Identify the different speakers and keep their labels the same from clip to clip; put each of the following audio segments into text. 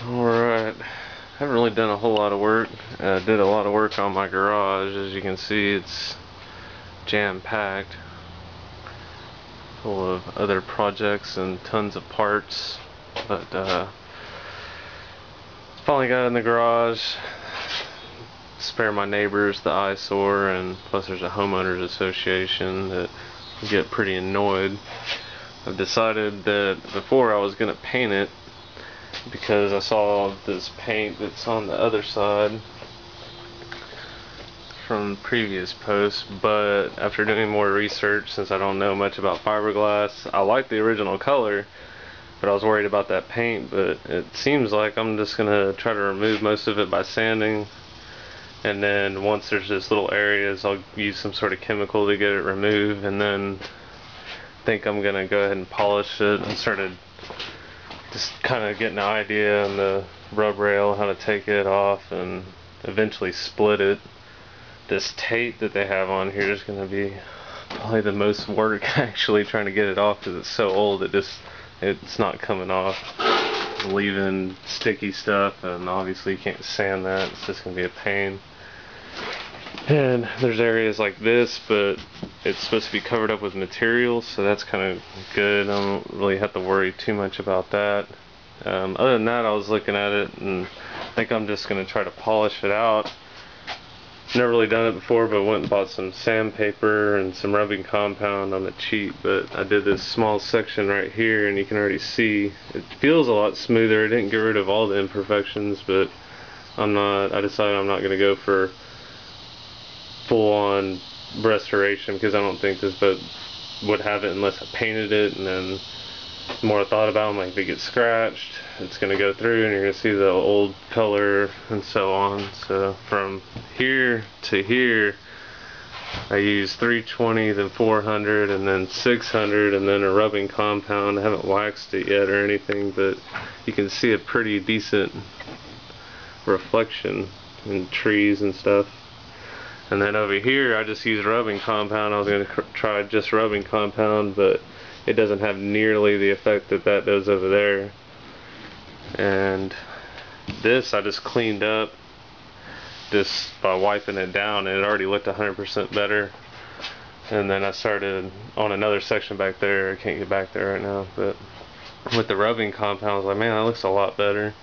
Speaker 1: Alright, I haven't really done a whole lot of work. Did a lot of work on my garage. As you can see, it's jam-packed full of other projects and tons of parts, but finally got in the garage, spare my neighbors the eyesore, and plus there's a homeowners association that get pretty annoyed. I've decided that before I was going to paint it, because I saw this paint that's on the other side from previous posts, but after doing more research, since I don't know much about fiberglass, I like the original color, but I was worried about that paint. But it seems like I'm just gonna try to remove most of it by sanding, and then once there's just little areas, I'll use some sort of chemical to get it removed, and then I think I'm gonna go ahead and polish it. I started just kind of getting an idea on the rub rail, how to take it off, and eventually split it. This tape that they have on here is going to be probably the most work actually trying to get it off, because it's so old it's not coming off, leaving sticky stuff, and obviously you can't sand that. It's just going to be a pain. And there's areas like this, but it's supposed to be covered up with materials, so that's kind of good. I don't really have to worry too much about that. Other than that, I was looking at it and I think I'm just going to try to polish it out. Never really done it before, but went and bought some sandpaper and some rubbing compound on the cheap. But I did this small section right here, and you can already see it feels a lot smoother. I didn't get rid of all the imperfections, but I decided I'm not going to go for full-on restoration, because I don't think this boat would have it unless I painted it. And then the more I thought about it, I'm like, if it gets scratched, it's going to go through and you're going to see the old color and so on. So from here to here, I used 320, then 400, and then 600, and then a rubbing compound. I haven't waxed it yet or anything, but you can see a pretty decent reflection in trees and stuff. And then over here, I just used rubbing compound. I was going to try just rubbing compound, but it doesn't have nearly the effect that that does over there. And this I just cleaned up just by wiping it down, and it already looked 100% better. And then I started on another section back there. I can't get back there right now, but with the rubbing compound, I was like, man, that looks a lot better.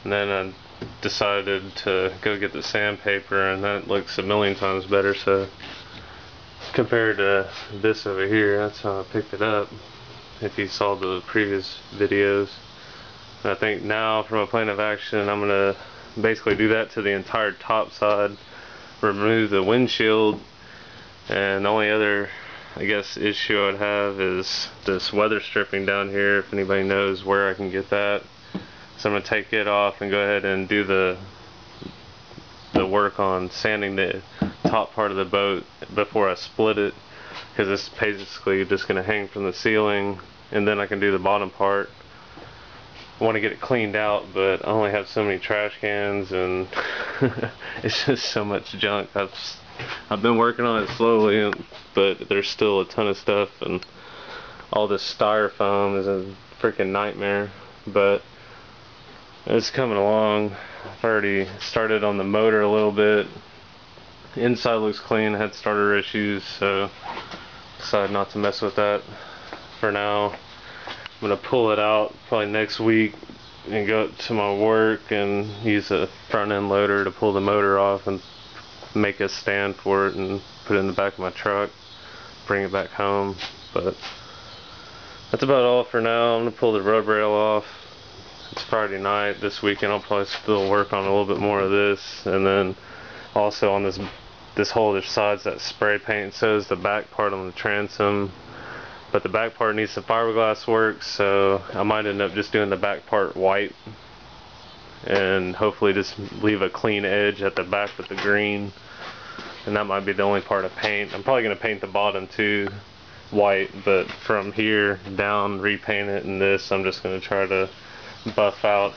Speaker 1: And then I decided to go get the sandpaper, and that looks a million times better. So compared to this over here, that's how I picked it up, if you saw the previous videos. And I think now, from a plan of action, I'm going to basically do that to the entire top side, remove the windshield, and the only other, I guess, issue I would have is this weather stripping down here, if anybody knows where I can get that. So I'm going to take it off and go ahead and do the work on sanding the top part of the boat before I split it, because it's basically just going to hang from the ceiling, and then I can do the bottom part. I want to get it cleaned out, but I only have so many trash cans, and it's just so much junk. I've been working on it slowly, but there's still a ton of stuff, and all this styrofoam is a freaking nightmare. But it's coming along. I've already started on the motor a little bit. Inside looks clean. I had starter issues, so decided not to mess with that for now. I'm going to pull it out probably next week and go to my work and use a front end loader to pull the motor off and make a stand for it and put it in the back of my truck, bring it back home. But that's about all for now. I'm going to pull the rub rail off. It's Friday night. This weekend I'll probably still work on a little bit more of this, and then also on this whole other side's that spray paint. So is the back part on the transom, but the back part needs some fiberglass work, so I might end up just doing the back part white and hopefully just leave a clean edge at the back with the green, and that might be the only part I paint. I'm probably going to paint the bottom too white, but from here down repaint it, and this I'm just going to try to buff out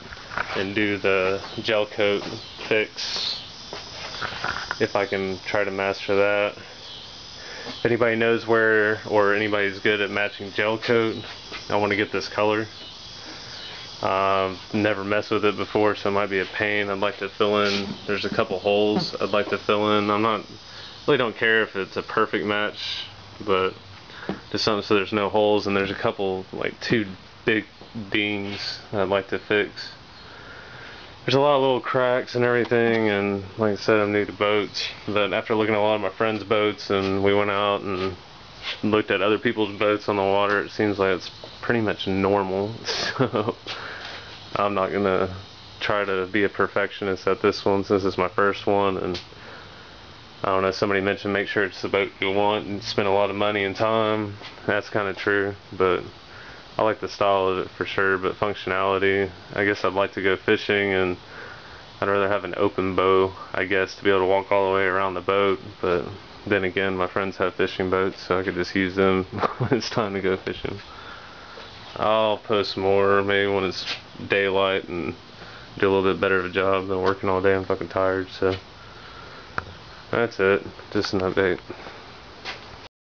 Speaker 1: and do the gel coat fix if I can try to master that. If anybody knows where, or anybody's good at matching gel coat, I want to get this color. Never messed with it before, so it might be a pain. I'd like to fill in, there's a couple holes I'd like to fill in. Really don't care if it's a perfect match, but just something so there's no holes, and there's a couple, like 2 big dings I'd like to fix. There's a lot of little cracks and everything, and like I said, I'm new to boats, but after looking at a lot of my friends' boats, and we went out and looked at other people's boats on the water, it seems like it's pretty much normal. So I'm not gonna try to be a perfectionist at this one since it's my first one. And I don't know, somebody mentioned make sure it's the boat you want and spend a lot of money and time. That's kind of true, but I like the style of it for sure. But functionality, I guess I'd like to go fishing, and I'd rather have an open bow, I guess, to be able to walk all the way around the boat. But then again, my friends have fishing boats, so I could just use them when it's time to go fishing. I'll post more maybe when it's daylight and do a little bit better of a job than working all day. I'm fucking tired, so that's it. Just an update.